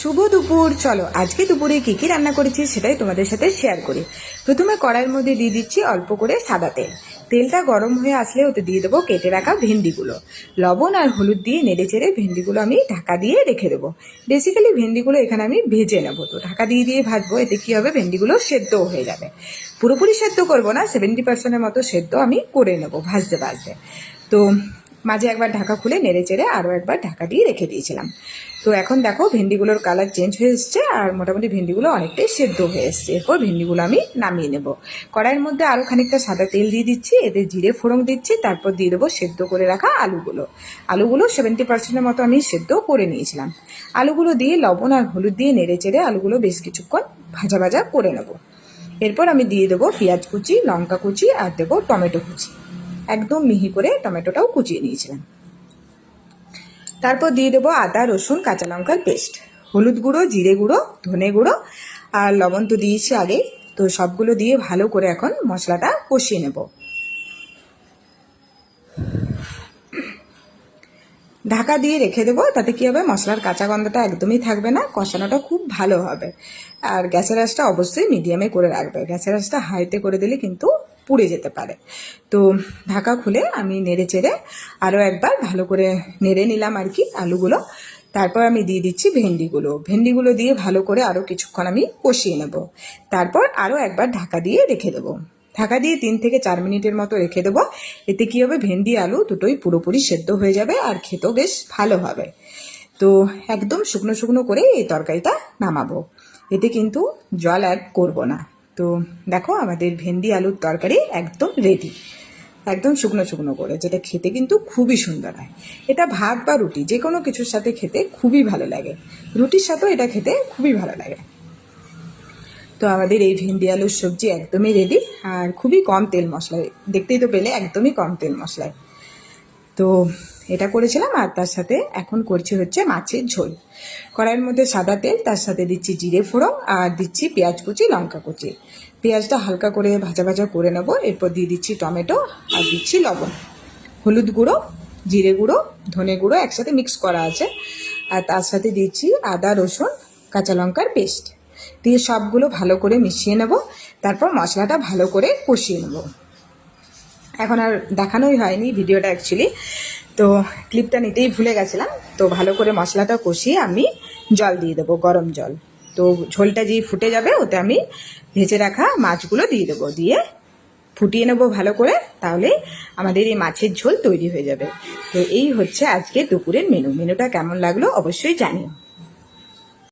শুভ দুপুর। চলো আজকে দুপুরে কি কি রান্না করেছি সেটাই তোমাদের সাথে শেয়ার করি। প্রথমে কড়াইয়ের মধ্যে দিয়ে দিচ্ছি অল্প করে সাদা তেল। তেলটা গরম হয়ে আসলে ওতে দিয়ে দেবো কেটে রাখা ভেন্ডিগুলো। লবণ আর হলুদ দিয়ে নেড়ে চেড়ে ভেন্ডিগুলো আমি ঢাকা দিয়ে রেখে দেবো। বেসিক্যালি ভেন্ডিগুলো এখানে আমি ভেজে নেবো, তো ঢাকা দিয়ে দিয়ে ভাজবো। এতে কি হবে, ভেন্ডিগুলো সেদ্ধও হয়ে যাবে। পুরোপুরি সেদ্ধ করবো না, 70% মতো সেদ্ধ আমি করে নেবো ভাজতে ভাজতে। তো মাঝে একবার ঢাকা খুলে নেড়ে চেড়ে আরও একবার ঢাকা দিয়ে রেখে দিয়েছিলাম। তো এখন দেখো ভেন্ডিগুলোর কালার চেঞ্জ হয়ে এসছে আর মোটামুটি ভেন্ডিগুলো অনেকটাই সেদ্ধ হয়ে এসছে। এরপর ভেন্ডিগুলো আমি নামিয়ে নেব। কড়াইয়ের মধ্যে আরও খানিকটা সাদা তেল দিয়ে দিচ্ছি, এতে জিরে ফোড়ন দিচ্ছি, তারপর দিয়ে দেবো সেদ্ধ করে রাখা আলুগুলো 70% মতো আমি সেদ্ধ করে নিয়েছিলাম। আলুগুলো দিয়ে লবণ আর হলুদ দিয়ে নেড়ে চেড়ে আলুগুলো বেশ কিছুক্ষণ ভাজা ভাজা করে নেব। এরপর আমি দিয়ে দেবো পেঁয়াজ কুচি, লঙ্কা কুচি আর দেবো টমেটো কুচি। একদম মিহি করে টমেটোটাও কুচিয়ে নিয়েছিলাম। তারপর দিয়ে দেবো আদা রসুন কাঁচা লঙ্কার পেস্ট, হলুদ গুঁড়ো, জিরে গুঁড়ো, ধনে গুঁড়ো আর লবণ তো দিয়েছি আগেই। তো সবগুলো দিয়ে ভালো করে এখন মশলাটা কষিয়ে নেব। ঢাকা দিয়ে রেখে দেবো, তাতে কি হবে, মশলার কাঁচা গন্ধটা একদমই থাকবে না, কষানোটা খুব ভালো হবে। আর গ্যাসের আঁচটা অবশ্যই মিডিয়ামে করে রাখবে, গ্যাসের আঁচটা হাইতে করে দিলে কিন্তু পুড়ে যেতে পারে। তো ঢাকা খুলে আমি নেড়ে চেড়ে আরও একবার ভালো করে নেড়ে নিলাম আর কি আলুগুলো। তারপর আমি দিয়ে দিচ্ছি ভেন্ডিগুলো দিয়ে ভালো করে আরও কিছুক্ষণ আমি কষিয়ে নেব। তারপর আরও একবার ঢাকা দিয়ে রেখে দেবো। ঢাকা দিয়ে 3 থেকে 4 মিনিটের মতো রেখে দেবো। এতে কি হবে, ভেন্ডি আলু দুটোই পুরোপুরি সেদ্ধ হয়ে যাবে আর খেতেও বেশ ভালো হবে। তো একদম শুকনো শুকনো করে এই তরকারিটা নামাবো, এতে কিন্তু জল অ্যাড করব না। তো দেখো আমাদের ভেন্ডি আলুর তরকারি একদম রেডি, একদম শুকনো শুকনো করে, যেটা খেতে কিন্তু খুবই সুন্দর হয়। এটা ভাত বা রুটি যে কোনো কিছুর সাথে খেতে খুবই ভালো লাগে, রুটির সাথেও এটা খেতে খুবই ভালো লাগে। তো আমাদের এই ভেন্ডি আলুর সবজি একদমই রেডি আর খুবই কম তেল মশলায়, দেখতেই তো পেলে একদমই কম তেল মশলায়। তো এটা করেছিলাম আর তার সাথে এখন করছি হচ্ছে মাছের ঝোল। কড়াইয়ের মধ্যে সাদা তেল, তার সাথে দিচ্ছি জিরে ফোড়ন আর দিচ্ছি পেঁয়াজ কুচি, লঙ্কা কুচি। পেঁয়াজটা হালকা করে ভাজা ভাজা করে নেব। এরপর দিয়ে দিচ্ছি টমেটো আর দিচ্ছি লবণ, হলুদ গুঁড়ো, জিরে গুঁড়ো, ধনে গুঁড়ো একসাথে মিক্স করা আছে। আর তার সাথে দিচ্ছি আদা রসুন কাঁচা লঙ্কার পেস্ট দিয়ে সবগুলো ভালো করে মিশিয়ে নেব। তারপর মশলাটা ভালো করে কষিয়ে নেব। এখন আর দেখানোই হয়নি ভিডিওটা অ্যাকচুয়ালি, তো ক্লিপটা নিতেই ভুলে গেছিলাম। তো ভালো করে মশলাটা কষিয়ে আমি জল দিয়ে দেবো, গরম জল। তো ঝোলটা যেই ফুটে যাবে ওতে আমি ভেজে রাখা মাছগুলো দিয়ে দেবো, দিয়ে ফুটিয়ে নেবো ভালো করে। তাহলে আমাদের এই মাছের ঝোল তৈরি হয়ে যাবে। তো এই হচ্ছে আজকে দুপুরের মেনুটা কেমন লাগলো অবশ্যই জানিও।